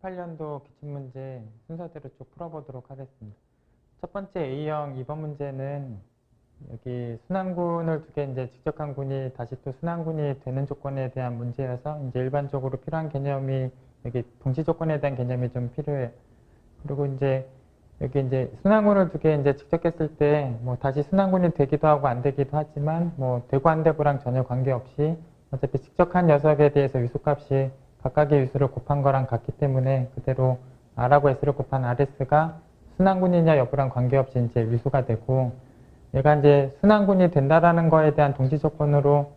2018년도 기출문제 순서대로 쭉 풀어보도록 하겠습니다. 첫 번째 A형 2번 문제는 여기 순환군을 두 개 이제 직접한 군이 다시 또 순환군이 되는 조건에 대한 문제여서 이제 일반적으로 필요한 개념이 여기 동시 조건에 대한 개념이 좀 필요해요. 그리고 이제 여기 이제 순환군을 두 개 이제 직접했을 때 뭐 다시 순환군이 되기도 하고 안 되기도 하지만 뭐 되고 안 되고랑 전혀 관계없이 어차피 직접한 녀석에 대해서 위수값이 각각의 위수를 곱한 거랑 같기 때문에 그대로 R하고 S를 곱한 RS가 순환군이냐 여부랑 관계없이 이제 위수가 되고, 얘가 이제 순환군이 된다라는 거에 대한 동시 조건으로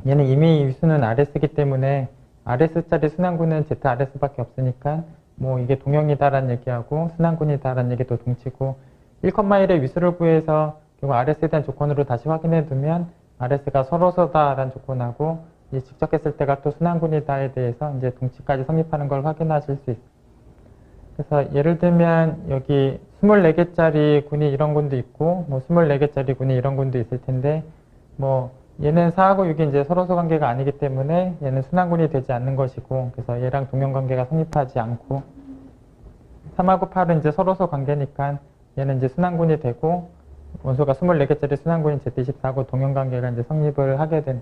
얘는 이미 위수는 RS이기 때문에 RS짜리 순환군은 ZRS밖에 없으니까 뭐 이게 동형이다라는 얘기하고 순환군이다라는 얘기도 동치고, 1,1의 위수를 구해서 결국 RS에 대한 조건으로 다시 확인해 두면 RS가 서로서다라는 조건하고 이 직접 했을 때가 또 순환군이다에 대해서 이제 동치까지 성립하는 걸 확인하실 수 있어요. 그래서 예를 들면 여기 24개짜리 군이 이런 군도 있고 뭐 24개짜리 군이 이런 군도 있을 텐데, 뭐 얘는 4하고 6이 이제 서로서 관계가 아니기 때문에 얘는 순환군이 되지 않는 것이고, 그래서 얘랑 동형관계가 성립하지 않고, 3하고 8은 이제 서로서 관계니까 얘는 이제 순환군이 되고, 원소가 24개짜리 순환군인 Z24하고 동형관계가 이제 성립을 하게 된.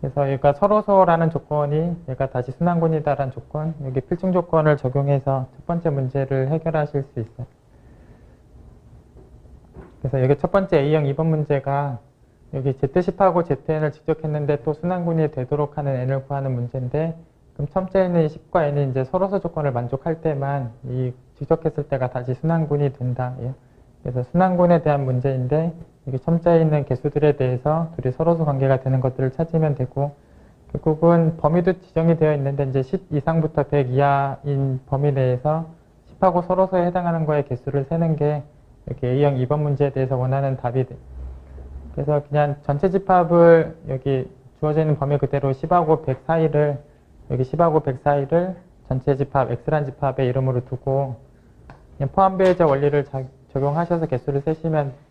그래서 얘가 서로서라는 조건이 얘가 다시 순환군이다라는 조건, 여기 필증 조건을 적용해서 첫 번째 문제를 해결하실 수 있어요. 그래서 여기 첫 번째 A형 2번 문제가 여기 Z10하고 ZN을 직접했는데 또 순환군이 되도록 하는 N을 구하는 문제인데, 그럼 첨자에는 10과 N이 이제 서로서 조건을 만족할 때만 이 직접했을 때가 다시 순환군이 된다. 그래서 순환군에 대한 문제인데, 여기 첨자에 있는 개수들에 대해서 둘이 서로서 관계가 되는 것들을 찾으면 되고, 결국은 범위도 지정이 되어 있는데 이제 10 이상부터 100 이하인 범위 내에서 10하고 서로서에 해당하는 거의 개수를 세는 게 여기 A형 2번 문제에 대해서 원하는 답이 돼. 그래서 그냥 전체 집합을 여기 주어져 있는 범위 그대로 10하고 100 사이를, 여기 10하고 100 사이를 전체 집합 X란 집합의 이름으로 두고 그냥 포함배제 원리를 적용하셔서 개수를 세시면,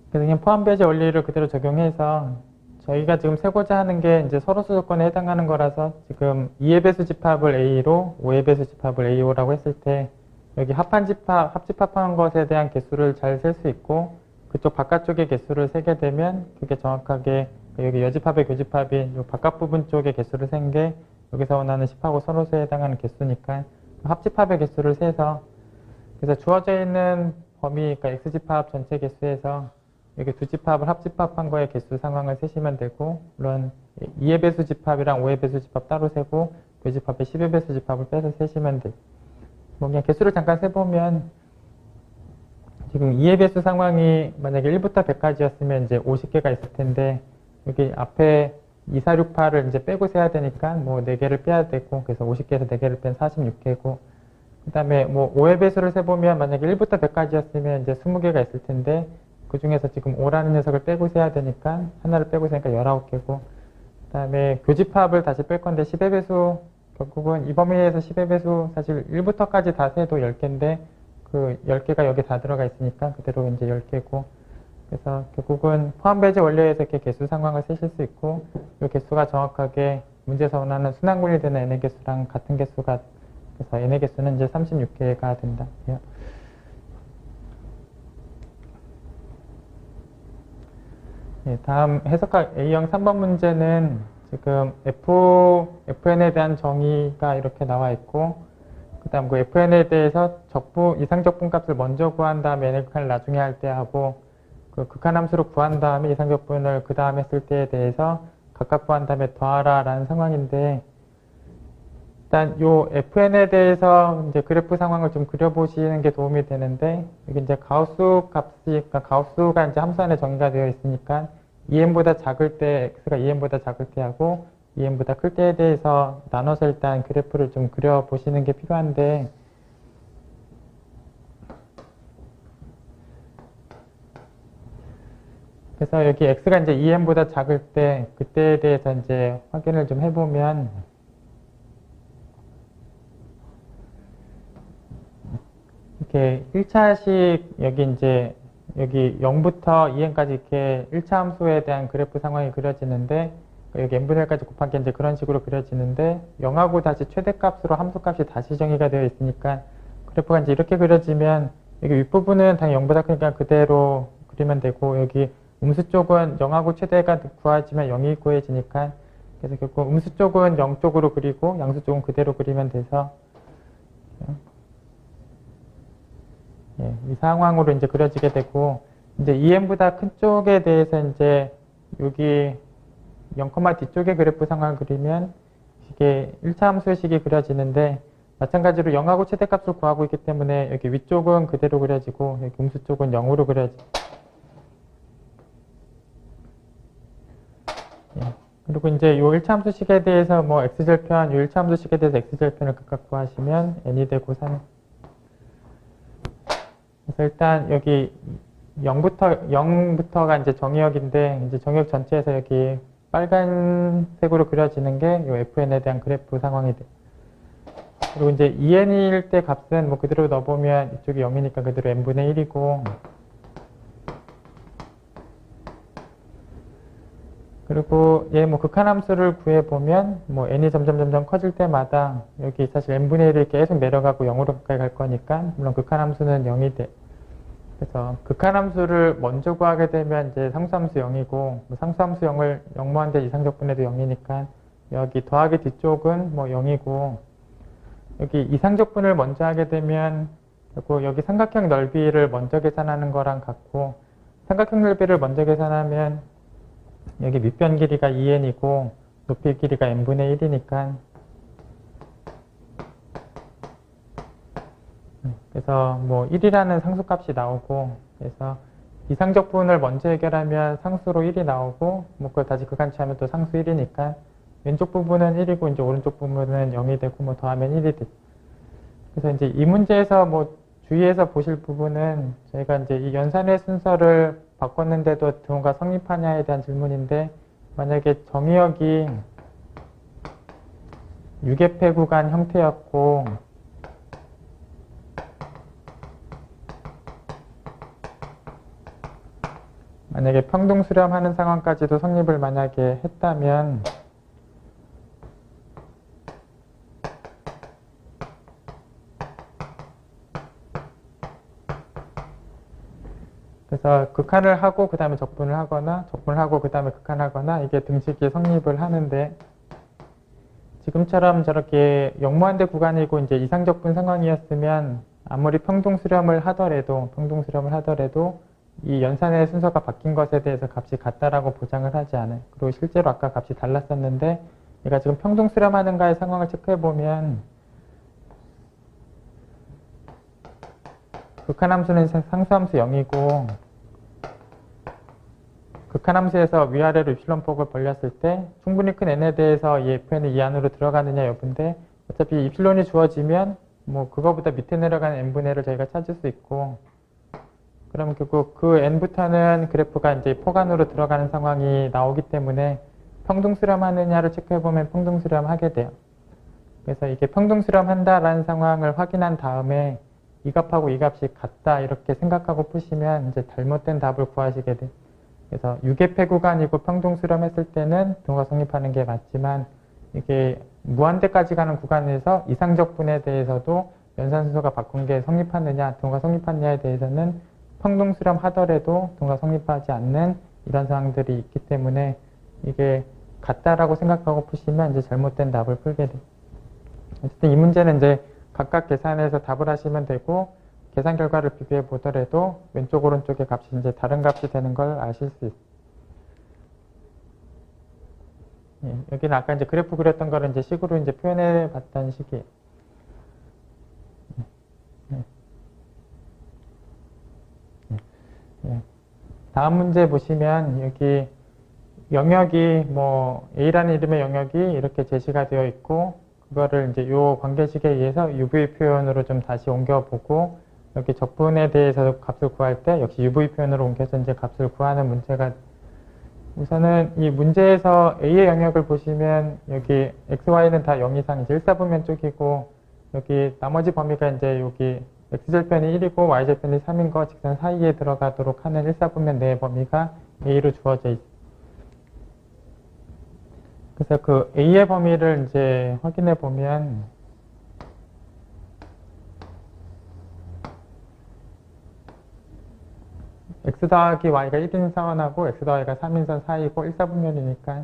그래서 그냥 포함배제 원리를 그대로 적용해서 저희가 지금 세고자 하는 게 이제 서로서 조건에 해당하는 거라서 지금 2의 배수 집합을 A로 5의 배수 집합을 AO라고 했을 때 여기 합집합한 것에 대한 개수를 잘 셀 수 있고, 그쪽 바깥쪽의 개수를 세게 되면 그게 정확하게 여기 여집합의 교집합인 이 바깥 부분 쪽의 개수를 센 게 여기서 원하는 10하고 서로서에 해당하는 개수니까 합집합의 개수를 세서, 그래서 주어져 있는 범위, 그러니까 X집합 전체 개수에서 여기 두 집합을 합집합한 거의 개수 상황을 세시면 되고, 물론 2의 배수 집합이랑 5의 배수 집합 따로 세고 교집합의 10의 배수 집합을 빼서 세시면 돼요. 뭐 그냥 개수를 잠깐 세보면 지금 2의 배수 상황이 만약에 1부터 100까지였으면 이제 50개가 있을 텐데, 여기 앞에 2, 4, 6, 8을 이제 빼고 세야 되니까 뭐 4개를 빼야 되고, 그래서 50개에서 4개를 뺀 46개고, 그 다음에 뭐 5의 배수를 세보면 만약에 1부터 100까지였으면 이제 20개가 있을 텐데, 그 중에서 지금 5라는 녀석을 빼고 세야 되니까 하나를 빼고 세니까 19개고, 그 다음에 교집합을 다시 뺄 건데 10의 배수, 결국은 이 범위에서 10의 배수 사실 1부터까지 다 세도 10개인데 그 10개가 여기 다 들어가 있으니까 그대로 이제 10개고, 그래서 결국은 포함배제 원리에서 이렇게 개수 상황을 세실 수 있고, 이 개수가 정확하게 문제에서 원하는 순환군이 되는 n의 개수랑 같은 개수가, 그래서 n의 개수는 이제 36개가 된다. 다음 해석할 A형 3번 문제는 지금 FN에 대한 정의가 이렇게 나와 있고, 그 다음 그 FN에 대해서 이상적분 값을 먼저 구한 다음에 n의 극한을 나중에 할 때 하고, 그 극한 함수로 구한 다음에 이상적분을 그 다음 했을 때에 대해서 각각 구한 다음에 더하라 라는 상황인데, 일단 요 FN에 대해서 이제 그래프 상황을 좀 그려보시는 게 도움이 되는데, 여기 이제 가우스 값이, 그러니까 가우스가 이제 함수 안에 정의가 되어 있으니까 EM보다 작을 때, X가 EM보다 작을 때 하고 EM보다 클 때에 대해서 나눠서 일단 그래프를 좀 그려보시는 게 필요한데, 그래서 여기 X가 이제 EM보다 작을 때, 그때에 대해서 이제 확인을 좀 해보면, 이렇게 1차식 여기 이제 여기 0부터 2n까지 이렇게 1차 함수에 대한 그래프 상황이 그려지는데 여기 n분의 1까지 곱한 게 이제 그런 식으로 그려지는데 0하고 다시 최대값으로 함수값이 다시 정의가 되어 있으니까 그래프가 이제 이렇게 그려지면 여기 윗부분은 당연히 0보다 크니까 그대로 그리면 되고 여기 음수 쪽은 0하고 최대가 구하지만 0이 구해지니까 그래서 결국 음수 쪽은 0 쪽으로 그리고 양수 쪽은 그대로 그리면 돼서 예, 이 상황으로 이제 그려지게 되고 이제 2n보다 큰 쪽에 대해서 이제 여기 0, 뒤쪽의 그래프 상황을 그리면 이게 1차 함수식이 그려지는데 마찬가지로 0하고 최대값을 구하고 있기 때문에 여기 위쪽은 그대로 그려지고 여기 음수 쪽은 0으로 그려지고 예. 그리고 이제 이 1차 함수식에 대해서 뭐 x절편, 이 1차 함수식에 대해서 x절편을 각각 구하시면 n이 되고 3. 그래서 일단 여기 0부터가 이제 정의역인데 이제 정의역 전체에서 여기 빨간색으로 그려지는 게 이 fn에 대한 그래프 상황이 돼. 그리고 이제 2n일 때 값은 뭐 그대로 넣어보면 이쪽이 0이니까 그대로 n분의 1이고 그리고 얘 뭐 극한함수를 구해보면 뭐 n이 점점 커질 때마다 여기 사실 n분의 1이 계속 내려가고 0으로 가까이 갈 거니까 물론 극한함수는 0이 돼. 그래서 극한함수를 먼저 구하게 되면 이제 상수함수 0이고 뭐 상수함수 0을 0무한대 이상적분해도 0이니까 여기 더하기 뒤쪽은 뭐 0이고 여기 이상적분을 먼저 하게 되면 그리고 여기 삼각형 넓이를 먼저 계산하는 거랑 같고 삼각형 넓이를 먼저 계산하면 여기 밑변 길이가 2n이고 높이 길이가 n분의 1이니까 그래서 뭐 1이라는 상수값이 나오고 그래서 이상적분을 먼저 해결하면 상수로 1이 나오고 뭐 그걸 다시 극한치하면 또 상수 1이니까 왼쪽 부분은 1이고 이제 오른쪽 부분은 0이 되고 뭐 더하면 1이 돼. 그래서 이제 이 문제에서 뭐 주의해서 보실 부분은 저희가 이제 이 연산의 순서를 바꿨는데도 등호가 성립하냐에 대한 질문인데 만약에 정의역이 유계폐 구간 형태였고 만약에 평등 수렴하는 상황까지도 성립을 만약에 했다면 그래서 극한을 하고 그 다음에 적분을 하거나 적분을 하고 그 다음에 극한하거나 이게 등식이 성립을 하는데 지금처럼 저렇게 영무한대 구간이고 이제 이상적분 상황이었으면 아무리 평등 수렴을 하더라도 이 연산의 순서가 바뀐 것에 대해서 값이 같다라고 보장을 하지 않아요. 그리고 실제로 아까 값이 달랐었는데 얘가 지금 평등 수렴하는가의 상황을 체크해보면 극한함수는 상수함수 0이고 극한함수에서 위아래로 입실론 폭을 벌렸을 때 충분히 큰 n에 대해서 이 fn이 이 안으로 들어가느냐 여부인데 어차피 입실론이 주어지면 뭐 그거보다 밑에 내려가는 n분의 1을 저희가 찾을 수 있고 그러면 결국 그 n부터는 그래프가 이제 폭안으로 들어가는 상황이 나오기 때문에 평등 수렴하느냐를 체크해보면 평등 수렴하게 돼요. 그래서 이게 평등 수렴한다라는 상황을 확인한 다음에 이 값하고 이 값이 같다 이렇게 생각하고 푸시면 이제 잘못된 답을 구하시게 돼. 그래서 유계폐 구간이고 평등 수렴했을 때는 등호가 성립하는 게 맞지만 이게 무한대까지 가는 구간에서 이상적분에 대해서도 연산순서가 바꾼 게 성립하느냐 등호가 성립하느냐에 대해서는 평등 수렴하더라도 등호가 성립하지 않는 이런 상황들이 있기 때문에 이게 같다라고 생각하고 푸시면 이제 잘못된 답을 풀게 돼. 어쨌든 이 문제는 이제 각각 계산해서 답을 하시면 되고 계산 결과를 비교해 보더라도 왼쪽 오른쪽의 값이 이제 다른 값이 되는 걸 아실 수 있어요. 예, 여기는 아까 이제 그래프 그렸던 거를 이제 식으로 이제 표현해 봤던 식이에요. 예. 다음 문제 보시면 여기 영역이 뭐 A라는 이름의 영역이 이렇게 제시가 되어 있고 그거를 이제 요 관계식에 의해서 UV 표현으로 좀 다시 옮겨보고 여기 적분에 대해서 값을 구할 때 역시 UV 표현으로 옮겨서 이제 값을 구하는 문제가 우선은 이 문제에서 A의 영역을 보시면 여기 XY는 다 0 이상 이제 1사분면 쪽이고 여기 나머지 범위가 이제 여기 x절편이 1이고 y절편이 3인 거 직선 사이에 들어가도록 하는 1사분면 내의 범위가 a로 주어져 있어요. 그래서 그 a의 범위를 이제 확인해 보면 x 더하기 y가 1인 선하고 x 더하기가 3인 선 사이고 1사분면이니까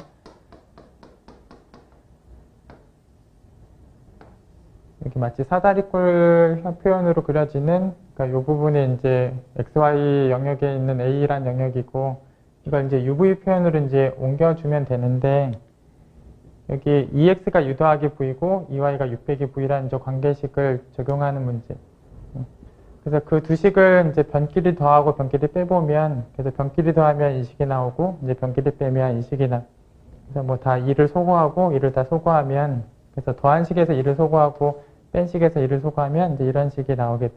여기 마치 사다리꼴 표현으로 그려지는, 그러니까 이 부분이 이제 xy 영역에 있는 a란 영역이고, 이걸 이제 uv 표현으로 이제 옮겨주면 되는데, 여기 2x가 u 더하기 v고 2y가 6 빼기 v라는 저 관계식을 적용하는 문제. 그래서 그 두 식을 이제 변끼리 더하고 변끼리 빼보면, 그래서 변끼리 더하면 이 식이 나오고, 이제 변끼리 빼면 이 식이 나. 그래서 뭐 다 2를 소거하고 2를 다 소거하면, 그래서 더한 식에서 2를 소거하고 뺀 식에서 2를 소거하면 이제 이런 식이 나오게 돼.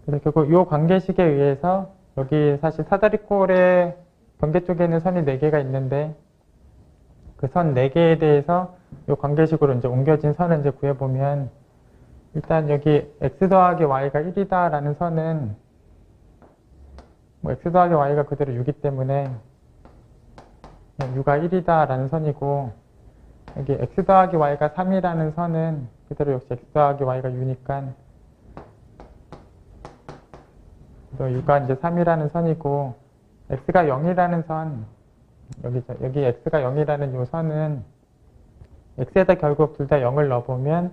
그래서 결국 이 관계식에 의해서 여기 사실 사다리꼴의 경계 쪽에는 선이 4개가 있는데, 그 선 4개에 대해서 이 관계식으로 이제 옮겨진 선을 이제 구해보면, 일단 여기 x 더하기 y가 1이다 라는 선은 뭐 x 더하기 y가 그대로 6이기 때문에 u가 1이다 라는 선이고, 여기 x 더하기 y가 3이라는 선은 그대로 역시 x 더하기 y가 u니까 u가 이제 3이라는 선이고, x가 0이라는 선, 여기 x가 0이라는 이 선은 x에다 결국 둘 다 0을 넣어보면,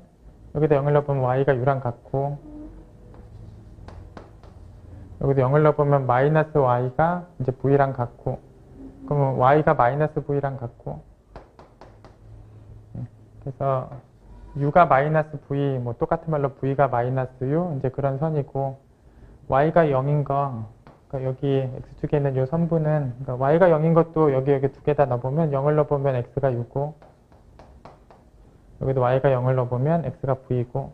여기다 0을 넣어보면 y가 u랑 같고, 여기도 0을 넣어보면 마이너스 y가 이제 v랑 같고, 그러면 y가 마이너스 v랑 같고, 그래서 u가 마이너스 v, 뭐 똑같은 말로 v가 마이너스 u, 이제 그런 선이고, y가 0인 거, 그러니까 여기 x축에 있는 이 선분은, 그러니까 y가 0인 것도 여기 두 개 다 넣어보면 0을 넣어보면 x가 u고, 여기도 y가 0을 넣어보면 x가 v이고,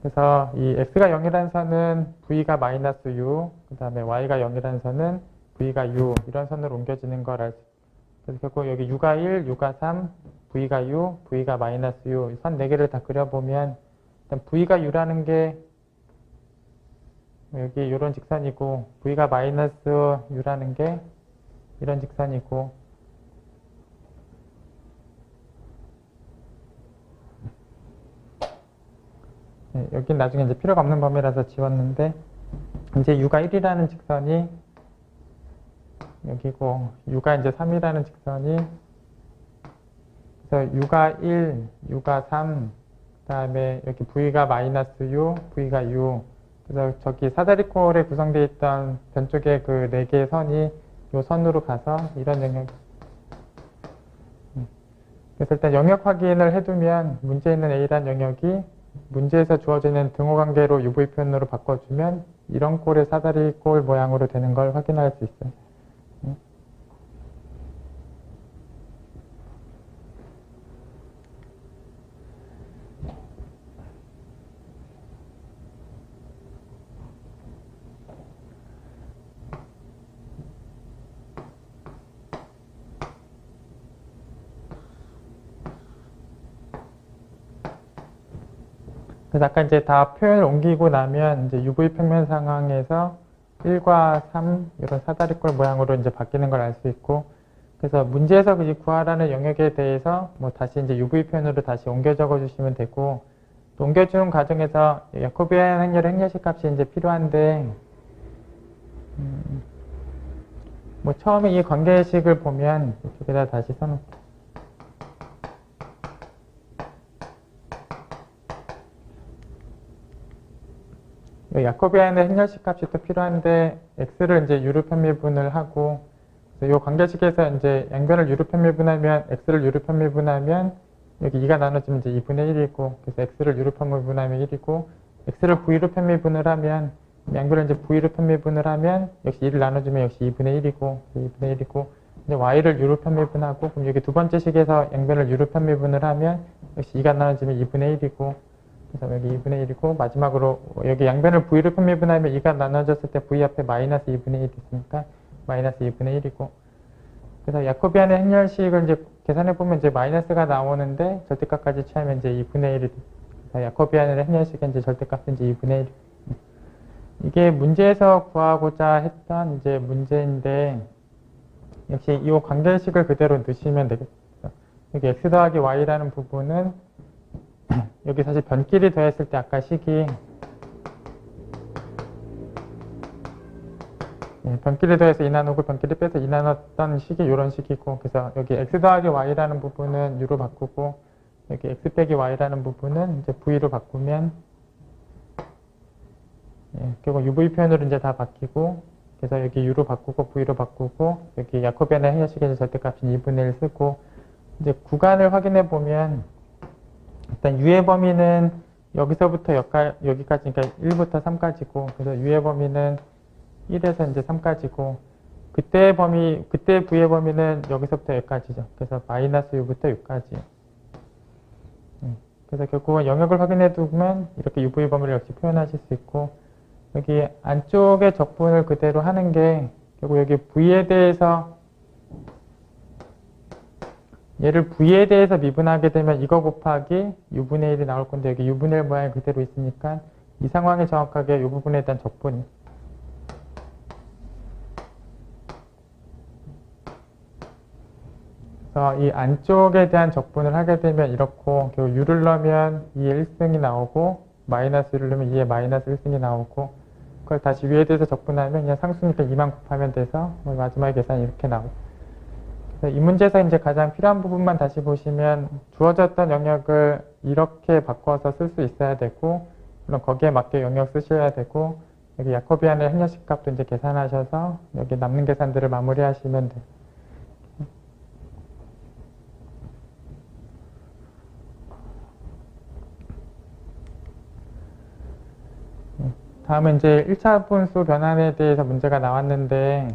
그래서 이 x가 0이라는 선은 v가 마이너스 u, 그 다음에 y가 0이라는 선은 v가 u, 이런 선으로 옮겨지는 걸 알 수 있어요. 그래서 결국 여기 u가 1, u가 3, v가 u, v가 마이너스 u, 선 4개를 다 그려보면, 일단 v가 u라는 게 여기 이런 직선이고, v가 마이너스 u라는 게 이런 직선이고, 네, 여긴 나중에 이제 필요가 없는 범위라서 지웠는데, 이제 u가 1이라는 직선이 여기고, u가 이제 3이라는 직선이, 그래서 u가 1, u가 3, 그 다음에 여기 v가 마이너스 u, v가 u, 그래서 저기 사다리꼴에 구성되어 있던 변쪽의 그 4개의 선이 이 선으로 가서 이런 영역. 그래서 일단 영역 확인을 해두면, 문제에 있는 A란 영역이 문제에서 주어지는 등호관계로 UV 표현으로 바꿔주면 이런 꼴의 사다리꼴 모양으로 되는 걸 확인할 수 있어요. 그래서 아까 이제 다 표현을 옮기고 나면 이제 UV 평면 상황에서 1과 3 이런 사다리꼴 모양으로 이제 바뀌는 걸 알 수 있고, 그래서 문제에서 구하라는 영역에 대해서 뭐 다시 이제 UV 표현으로 다시 옮겨 적어 주시면 되고, 또 옮겨주는 과정에서 야코비안 행렬의 행렬식 값이 이제 필요한데, 뭐 처음에 이 관계식을 보면 이쪽에다 다시 써놓을게요. 야코비안의 행렬식 값이 또 필요한데, x를 이제 유로 편미분을 하고, 이 관계식에서 이제 양변을 유로 편미분하면, x를 유로 편미분하면, 여기 2가 나눠지면 이제 2분의 1이고, 그래서 x를 유로 편미분하면 1이고, x를 v로 편미분을 하면, 양변을 이제 v로 편미분을 하면, 역시 2를 나눠주면 역시 2분의 1이고, 2분의 1이고, 이제 y를 유로 편미분하고, 그럼 여기 두 번째 식에서 양변을 유로 편미분을 하면, 역시 2가 나눠지면 2분의 1이고, 그래서 여기 2분의 1이고, 마지막으로 여기 양변을 v로 편미분하면 2가 나눠졌을 때 v 앞에 마이너스 2분의 1이 있으니까 마이너스 2분의 1이고, 그래서 야코비안의 행렬식을 이제 계산해보면 이제 마이너스가 나오는데 절대값까지 취하면 이제 2분의 1이 돼. 그래서 야코비안의 행렬식의 이제 절대값은 이제 2분의 1. 이게 문제에서 구하고자 했던 이제 문제인데, 역시 이 관계식을 그대로 넣으시면 되겠죠. 여기 x 더하기 y라는 부분은 여기 사실 변끼리 더했을 때 아까 식이 변끼리 더해서 2 나누고 변끼리 빼서 2 나눴던 식이 이런 식이고, 그래서 여기 x 더하기 y라는 부분은 u로 바꾸고, 여기 x 빼기 y라는 부분은 이제 v로 바꾸면, 결국 uv 표현으로 이제 다 바뀌고, 그래서 여기 u로 바꾸고 v로 바꾸고, 여기 야코비안의 행렬식의 절대값인 2분의 1 쓰고, 이제 구간을 확인해 보면 일단 u의 범위는 여기서부터 여기까지, 그러니까 1부터 3까지고, 그래서 u의 범위는 1에서 이제 3까지고, 그때 v의 범위는 여기서부터 여기까지죠. 그래서 마이너스 u부터 6까지. 그래서 결국은 영역을 확인해 두면 이렇게 uv 범위를 역시 표현하실 수 있고, 여기 안쪽의 적분을 그대로 하는 게 결국 여기 v에 대해서 얘를 v에 대해서 미분하게 되면 이거 곱하기 u분의 1이 나올 건데, 여기 u분의 1 모양이 그대로 있으니까 이 상황이 정확하게 이 부분에 대한 적분이. 그래서 이 안쪽에 대한 적분을 하게 되면 이렇고, 결국 u를 넣으면 2의 1승이 나오고, 마이너스 1을 넣으면 2의 마이너스 1승이 나오고, 그걸 다시 위에 대해서 적분하면 그냥 상수니까 2만 곱하면 돼서 마지막에 계산이 이렇게 나오고. 그래서 이 문제에서 이제 가장 필요한 부분만 다시 보시면, 주어졌던 영역을 이렇게 바꿔서 쓸 수 있어야 되고, 물론 거기에 맞게 영역 쓰셔야 되고, 여기 야코비안의 행렬식 값도 이제 계산하셔서 여기 남는 계산들을 마무리하시면 돼요. 다음은 이제 1차 분수 변환에 대해서 문제가 나왔는데,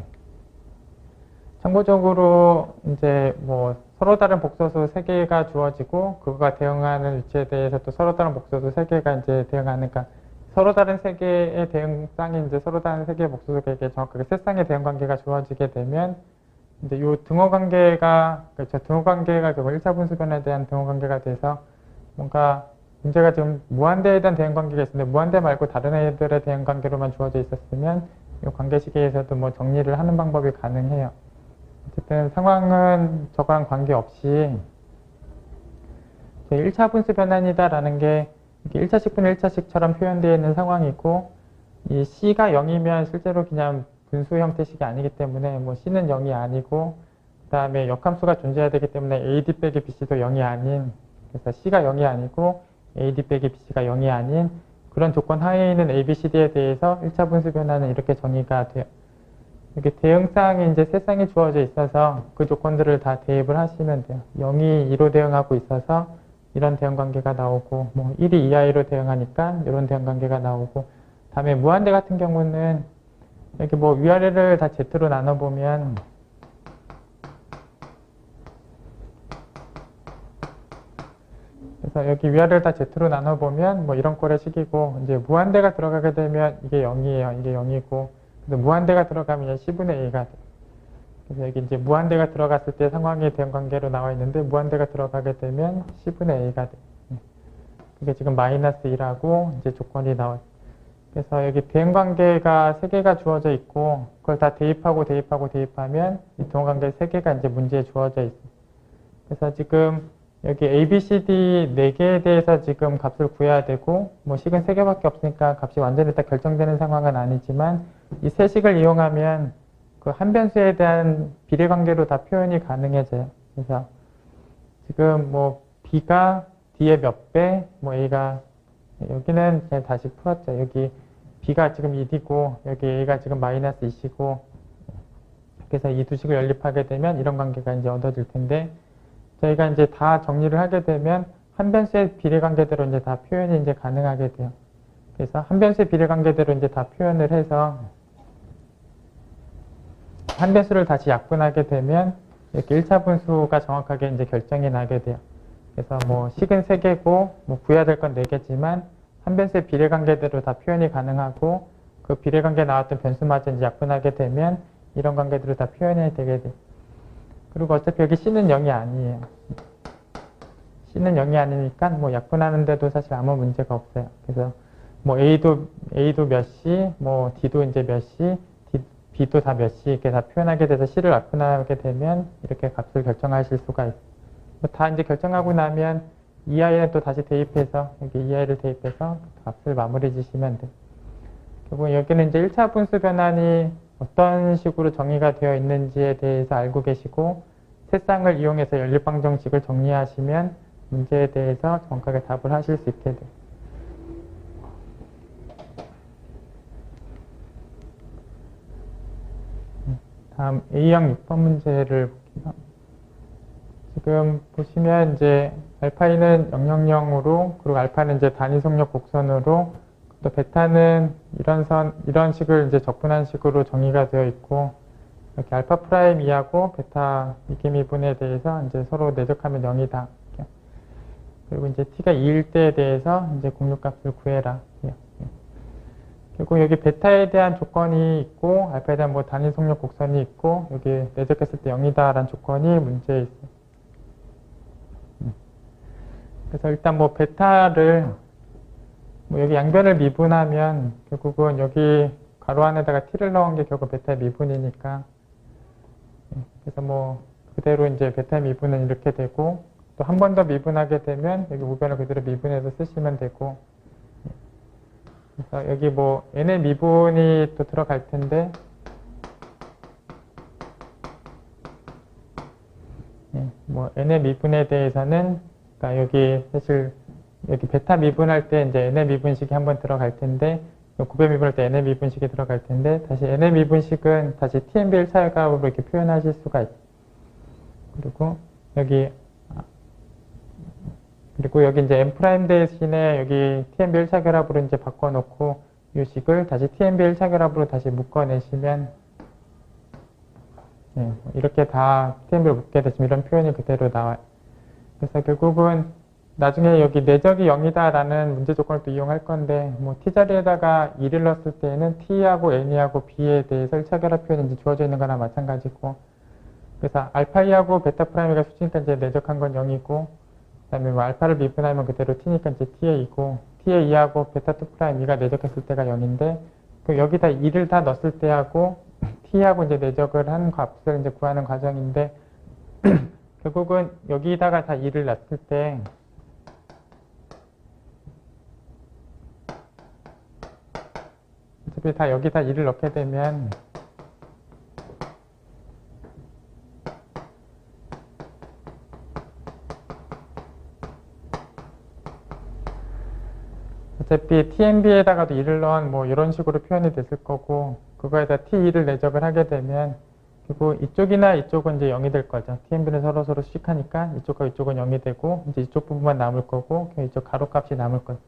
참고적으로 이제 뭐 서로 다른 복소수 3개가 주어지고, 그거가 대응하는 위치에 대해서 또 서로 다른 복소수 3개가 이제 대응하니까, 서로 다른 3개의 대응쌍이 이제 서로 다른 3개의 복소수에게 정확하게 세 쌍의 대응 관계가 주어지게 되면, 이제 요 등호 관계가, 그렇죠. 등호 관계가 결국 1차 분수 변화에 대한 등호 관계가 돼서 뭔가 문제가 지금 무한대에 대한 대응 관계가 있었는데, 무한대 말고 다른 애들의 대응 관계로만 주어져 있었으면 이 관계식에서도 뭐 정리를 하는 방법이 가능해요. 어쨌든 상황은 저거랑 관계없이 1차 분수 변환이다라는 게 1차식 분의 1차식처럼 표현되어 있는 상황이고, 이 C가 0이면 실제로 그냥 분수 형태식이 아니기 때문에 뭐 C는 0이 아니고, 그 다음에 역함수가 존재해야 되기 때문에 AD 빼기 BC도 0이 아닌, 그래서 C가 0이 아니고 AD 빼기 BC가 0이 아닌 그런 조건 하에 있는 ABCD에 대해서 1차 분수 변화는 이렇게 정의가 돼요. 이렇게 대응쌍이 이제 세 쌍이 주어져 있어서 그 조건들을 다 대입을 하시면 돼요. 0이 2로 대응하고 있어서 이런 대응 관계가 나오고, 뭐 1이 2i로 대응하니까 이런 대응 관계가 나오고, 다음에 무한대 같은 경우는 이렇게 뭐 위아래를 다 Z로 나눠보면 그래서 여기 위아래를 다 Z로 나눠보면 뭐 이런 꼴의 식이고, 이제 무한대가 들어가게 되면 이게 0이에요. 이게 0이고, 그래서 무한대가 들어가면 10분의 A가 돼요. 그래서 여기 이제 무한대가 들어갔을 때 상황이 대응 관계로 나와 있는데, 무한대가 들어가게 되면 10분의 A가 돼요. 그게 지금 마이너스 1하고 이제 조건이 나와요. 그래서 여기 대응 관계가 3개가 주어져 있고, 그걸 다 대입하면 이 대응 관계 3개가 이제 문제에 주어져 있어요. 그래서 지금 여기 A, B, C, D 4개에 대해서 지금 값을 구해야 되고, 뭐 식은 3개밖에 없으니까 값이 완전히 다 결정되는 상황은 아니지만, 이 세 식을 이용하면 그 한 변수에 대한 비례관계로 다 표현이 가능해져요. 그래서 지금 뭐 B가 D의 몇 배, 뭐 A가, 여기는 그냥 다시 풀었죠. 여기 B가 지금 1이고, 여기 A가 지금 마이너스 2이고, 그래서 이 두 식을 연립하게 되면 이런 관계가 이제 얻어질 텐데, 저희가 이제 다 정리를 하게 되면 한 변수의 비례관계대로 이제 다 표현이 이제 가능하게 돼요. 그래서 한 변수의 비례관계대로 이제 다 표현을 해서 한 변수를 다시 약분하게 되면 이렇게 1차 분수가 정확하게 이제 결정이 나게 돼요. 그래서 뭐 식은 3개고 뭐 구해야 될 건 4개지만 한 변수의 비례관계대로 다 표현이 가능하고, 그 비례관계 나왔던 변수마저 이제 약분하게 되면 이런 관계대로 다 표현이 되게 돼요. 그리고 어차피 여기 C는 0이 아니에요. C는 0이 아니니까 뭐 약분하는데도 사실 아무 문제가 없어요. 그래서 뭐 A도 몇 C, 뭐 D도 이제 몇 C, B도 다 몇 C 이렇게 다 표현하게 돼서 C를 약분하게 되면 이렇게 값을 결정하실 수가 있어요. 다 이제 결정하고 나면 EI를 또 다시 대입해서 여기 EI를 대입해서 값을 마무리 지시면 돼요. 결국 여기는 이제 1차 분수 변환이 어떤 식으로 정의가 되어 있는지에 대해서 알고 계시고 세쌍을 이용해서 연립방 정식을 정리하시면 문제에 대해서 정확하게 답을 하실 수 있게 돼요. 다음 A형 6번 문제를 볼게요. 지금 보시면 이제 알파이는 000으로 그리고 알파는 이제 단위 속력 곡선으로 또 베타는 이런 식을 이제 적분한 식으로 정의가 되어 있고 이렇게 알파 프라임 2하고 베타 이계 미분에 대해서 이제 서로 내적하면 0이다. 그리고 이제 t가 2일 때에 대해서 이제 공률값을 구해라. 그리고 여기 베타에 대한 조건이 있고 알파에 대한 뭐 단위 속력 곡선이 있고 여기 내적했을 때 0이다라는 조건이 문제에 있어요. 그래서 일단 뭐 베타를 뭐 여기 양변을 미분하면 결국은 여기 가로 안에다가 t를 넣은 게 결국 베타의 미분이니까 그래서 뭐 그대로 이제 베타의 미분은 이렇게 되고 또 한 번 더 미분하게 되면 여기 우변을 그대로 미분해서 쓰시면 되고 그래서 여기 뭐 n의 미분이 또 들어갈 텐데 뭐 n의 미분에 대해서는 그러니까 여기 사실 여기 베타 미분할 때 이제 n의 미분식이 한번 들어갈 텐데 곱의 미분할 때 n의 미분식이 들어갈 텐데 다시 n의 미분식은 다시 TMB 1차 값으로 이렇게 표현하실 수가 있어요. 그리고 여기 이제 n' 대신에 여기 TMB 1차 결합으로 이제 바꿔놓고 이 식을 다시 TMB 1차 결합으로 다시 묶어내시면 이렇게 다 TMB를 묶게 되시면 이런 표현이 그대로 나와요. 그래서 결국은 나중에 여기 내적이 0이다라는 문제 조건을 또 이용할 건데 뭐 t 자리에다가 2를 넣었을 때에는 t하고 n이하고 b에 대해서 1차 결합 표현이 이제 주어져 있는 거나 마찬가지고 그래서 알파이하고 베타 프라임이가 수치니까 이제 내적한 건 0이고 그다음에 뭐 알파를 미분하면 그대로 t니까 이제 t의 2고 t의 2하고 베타 2 프라임 2가 내적했을 때가 0인데 그 여기다 2를 다 넣었을 때하고 t하고 이제 내적을 한 값을 이제 구하는 과정인데 결국은 여기다가 다 2를 넣었을 때 어차피 다 여기다 2를 넣게 되면 어차피 TMB에다가도 2를 넣은 뭐 이런 식으로 표현이 됐을 거고 그거에다 T2를 내적을 하게 되면 그리고 이쪽이나 이쪽은 이제 0이 될 거죠. TMB는 서로 수식하니까 이쪽과 이쪽은 0이 되고 이제 이쪽 부분만 남을 거고 이쪽 가로값이 남을 거죠.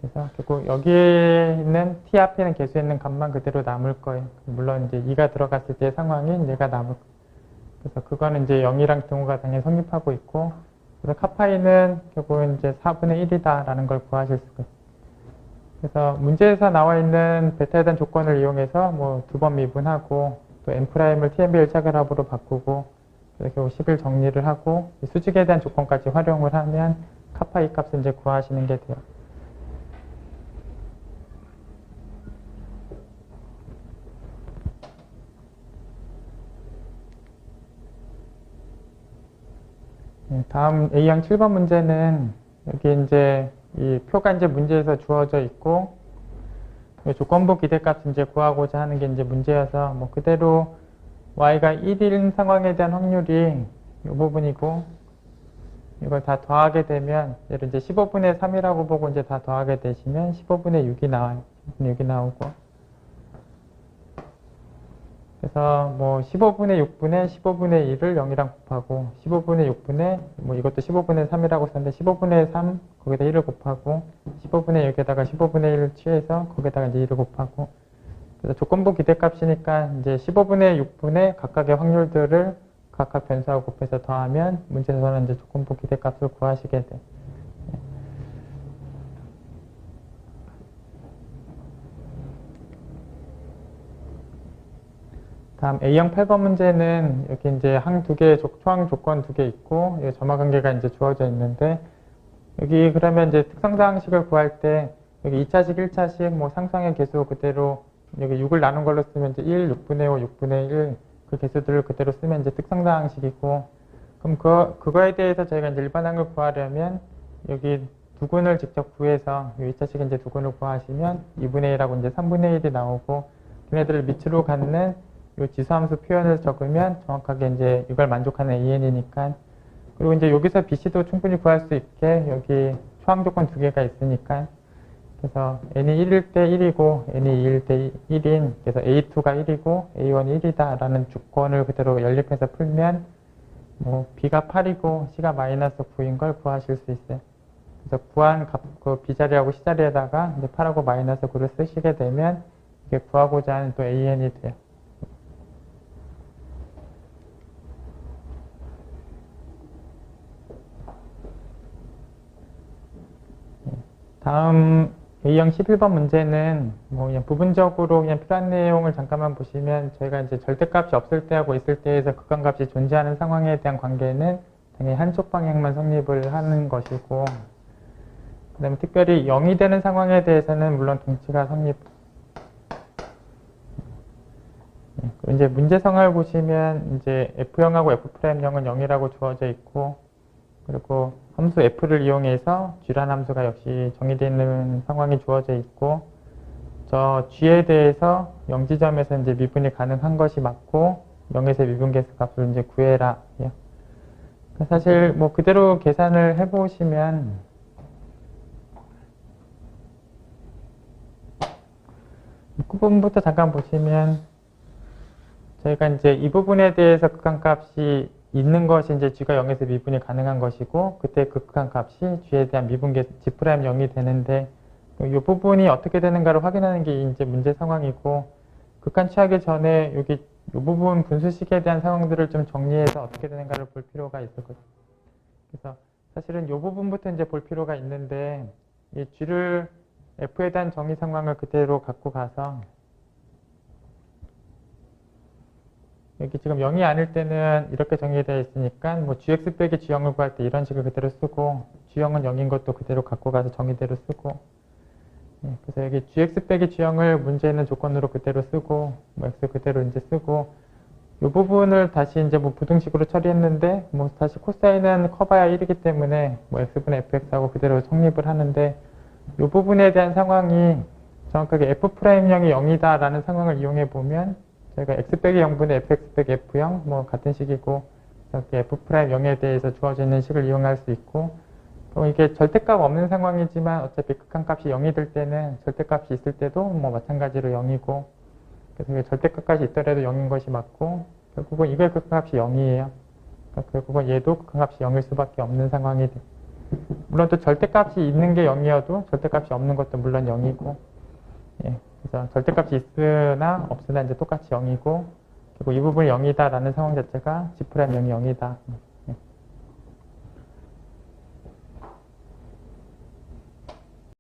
그래서 결국 여기에 있는 t 앞에 있는 개수에 있는 값만 그대로 남을 거예요. 물론 이제 2가 들어갔을 때 상황인 얘가 남을 거예요. 그래서 그거는 이제 0이랑 등호가 당연히 성립하고 있고 그래서 카파이는 결국은 이제 4분의 1이다라는 걸 구하실 수가 있어요. 그래서 문제에서 나와 있는 베타에 대한 조건을 이용해서 뭐 2번 미분하고 또 n''을 TMB 1차 결합으로 바꾸고 그래서 결국 10을 정리를 하고 수직에 대한 조건까지 활용을 하면 카파이 값을 이제 구하시는 게 돼요. 다음 A형 7번 문제는 여기 이제 이 표가 이제 문제에서 주어져 있고 조건부 기대값 이제 구하고자 하는 게 이제 문제여서 뭐 그대로 y가 1인 상황에 대한 확률이 이 부분이고 이걸 다 더하게 되면 예를 이제 15분의 3이라고 보고 이제 다 더하게 되시면 15분의 6이 나와요. 15분의 6이 나오고 그래서 뭐 15분의 6분의 15분의 1을 0이랑 곱하고 15분의 6분의 뭐 이것도 15분의 3이라고 썼는데 15분의 3 거기다 1을 곱하고 15분의 6에다가 15분의 1을 취해서 거기다가 이제 1을 곱하고 그래서 조건부 기대값이니까 이제 15분의 6분의 각각의 확률들을 각각 변수하고 곱해서 더하면 문제에서는 이제 조건부 기대값을 구하시게 돼. 다음 A형 8번 문제는 여기 이제 항 두 개, 초항 조건 두 개 있고, 여기 점화 관계가 이제 주어져 있는데, 여기 그러면 이제 특성상식을 구할 때, 여기 2차식, 1차식, 뭐 상수항의 개수 그대로, 여기 6을 나눈 걸로 쓰면 이제 1, 6분의 5, 6분의 1, 그 개수들을 그대로 쓰면 이제 특성상식이고, 그럼 그거에 대해서 저희가 이제 일반항을 구하려면, 여기 두근을 직접 구해서, 2차식 이제 두근을 구하시면 2분의 1하고 이제 3분의 1이 나오고, 걔네들을 밑으로 갖는 이 지수함수 표현을 적으면 정확하게 이제 이걸 만족하는 AN이니까. 그리고 이제 여기서 BC도 충분히 구할 수 있게 여기 초항 조건 두 개가 있으니까. 그래서 n이 1일 때 1이고 n이 2일 때 1인, 그래서 A2가 1이고 A1이 1이다 라는 주권을 그대로 연립해서 풀면 뭐 B가 8이고 C가 마이너스 9인 걸 구하실 수 있어요. 그래서 구한 값, 그 B자리하고 C자리에다가 이제 8하고 마이너스 9를 쓰시게 되면 이게 구하고자 하는 또 AN이 돼요. 다음 A형 11번 문제는 뭐 그냥 부분적으로 그냥 필요한 내용을 잠깐만 보시면 저희가 이제 절대값이 없을 때하고 있을 때에서 극한값이 존재하는 상황에 대한 관계는 당연히 한쪽 방향만 성립을 하는 것이고, 그 다음에 특별히 0이 되는 상황에 대해서는 물론 동치가 성립. 그리고 이제 문제성을 보시면 이제 F형하고 F'형은 0이라고 주어져 있고, 그리고 함수 f를 이용해서 g라는 함수가 역시 정의되어 있는 상황이 주어져 있고, 저 g에 대해서 0지점에서 이제 미분이 가능한 것이 맞고 0에서 미분계수 값을 이제 구해라. 사실 뭐 그대로 계산을 해보시면 이 부분부터 잠깐 보시면 저희가 이제 이 부분에 대해서 극한값이 있는 것이 이제 g가 0에서 미분이 가능한 것이고, 그때 그 극한값이 g에 대한 미분계 g'0이 되는데, 이 부분이 어떻게 되는가를 확인하는 게 이제 문제 상황이고, 극한 취하기 전에 여기 이 부분 분수식에 대한 상황들을 좀 정리해서 어떻게 되는가를 볼 필요가 있었거든요. 그래서 사실은 이 부분부터 이제 볼 필요가 있는데, 이 g를 f에 대한 정의 상황을 그대로 갖고 가서 여기 지금 0이 아닐 때는 이렇게 정의되어 있으니까 뭐 gx 빼기 g형을 구할 때 이런 식을 그대로 쓰고, g형은 0인 것도 그대로 갖고 가서 정의대로 쓰고, 그래서 여기 gx 빼기 g형을 문제에 있는 조건으로 그대로 쓰고, 뭐 x 그대로 이제 쓰고, 이 부분을 다시 이제 뭐 부등식으로 처리했는데, 뭐 다시 코사인은 커봐야 1이기 때문에 뭐 x분의 fx하고 그대로 성립을 하는데, 이 부분에 대한 상황이 정확하게 f'형이 0이다 라는 상황을 이용해 보면 저희가 x 빼기 0분의 fx 빼기 f형 뭐 같은 식이고, 이렇게 f'0에 대해서 주어져 있는 식을 이용할 수 있고, 그럼 이게 절대값 없는 상황이지만 어차피 극한값이 0이 될 때는 절대값이 있을 때도 뭐 마찬가지로 0이고, 그래서 이게 절대값까지 있더라도 0인 것이 맞고, 결국은 이거의 극한값이 0이에요. 그러니까 결국은 얘도 극한값이 0일 수밖에 없는 상황이 돼. 물론 또 절대값이 있는 게 0이어도 절대값이 없는 것도 물론 0이고, 그래서 절대값이 있으나 없으나 이제 똑같이 0이고, 그리고 이 부분이 0이다 라는 상황 자체가 g'0이 0이다.